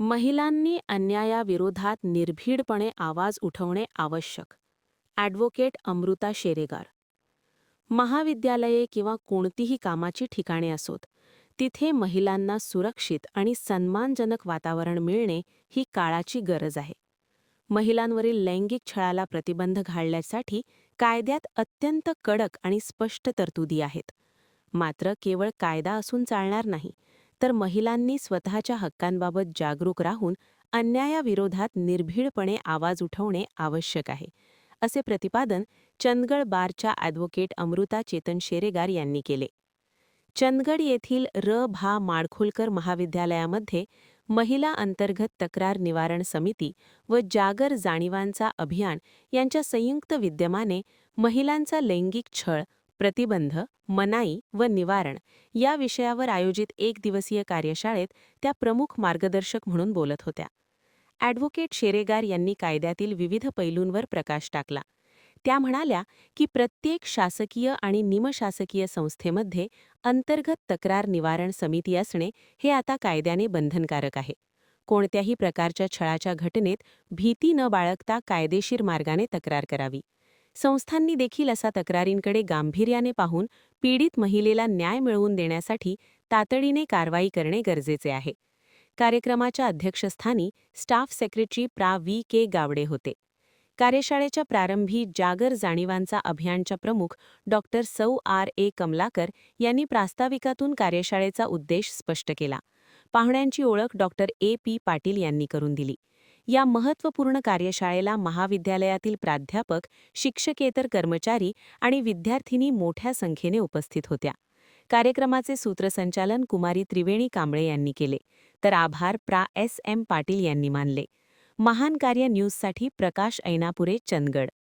महिलांनी अन्यायाविरोधात निर्भीडपणे आवाज उठवणे आवश्यक. ॲडव्होकेट अमृता शेरेगार. महाविद्यालये किंवा कोणतीही कामाची ठिकाणे असोत, तिथे महिलांना सुरक्षित आणि सन्मानजनक वातावरण मिळणे ही काळाची गरज आहे. महिलांवरील लैंगिक छळाला प्रतिबंध घालण्यासाठी कायद्यात अत्यंत कडक आणि स्पष्ट तरतुदी आहेत. मात्र केवळ कायदा असून चालणार नाही, तर महिलांनी स्वतःच्या हक्कांबाबत जागरूक राहून अन्यायाविरोधात निर्भीडपणे आवाज उठवणे आवश्यक आहे, असे प्रतिपादन चंदगड बारच्या ॲडव्होकेट अमृता चेतन शेरेगार यांनी केले. चंदगड येथील भा माडखोलकर महाविद्यालयामध्ये महिला अंतर्गत तक्रार निवारण समिती व जागर जाणीवांचा अभियान यांच्या संयुक्त विद्यमाने महिलांचा लैंगिक छळ, प्रतिबंध, मनाई व निवारण या विषयावर आयोजित एकदिवसीय कार्यशाळेत त्या प्रमुख मार्गदर्शक म्हणून बोलत होत्या. ॲडव्होकेट शेरेगार यांनी कायद्यातील विविध पैलूंवर प्रकाश टाकला. त्या म्हणाल्या की प्रत्येक शासकीय आणि निमशासकीय संस्थेमध्ये अंतर्गत तक्रार निवारण समिती असणे हे आता कायद्याने बंधनकारक आहे. कोणत्याही प्रकारच्या छळाच्या घटनेत भीती न बाळगता कायदेशीर मार्गाने तक्रार करावी. संस्थांनी देखील असा तक्रारींकडे गांभीर्याने पाहून पीडित महिलेला न्याय मिळवून देण्यासाठी तातडीने कारवाई करणे गरजेचे आहे. कार्यक्रमाच्या अध्यक्षस्थानी स्टाफ सेक्रेटरी प्रा. गावडे होते. कार्यशाळेच्या प्रारंभी जागर जाणीवांचा अभियानच्या प्रमुख सौ. कमलाकर यांनी प्रास्ताविकातून कार्यशाळेचा उद्देश स्पष्ट केला. पाहुण्यांची ओळख पी. पाटील यांनी करून दिली. या महत्त्वपूर्ण कार्यशाळेला महाविद्यालयातील प्राध्यापक, शिक्षकेतर कर्मचारी आणि विद्यार्थिनी मोठ्या संख्येने उपस्थित होत्या. कार्यक्रमाचे सूत्रसंचालन कुमारी त्रिवेणी कांबळे यांनी केले, तर आभार प्रा. पाटील यांनी मानले. महान कार्य न्यूजसाठी प्रकाश ऐनापुरे, चंदगड.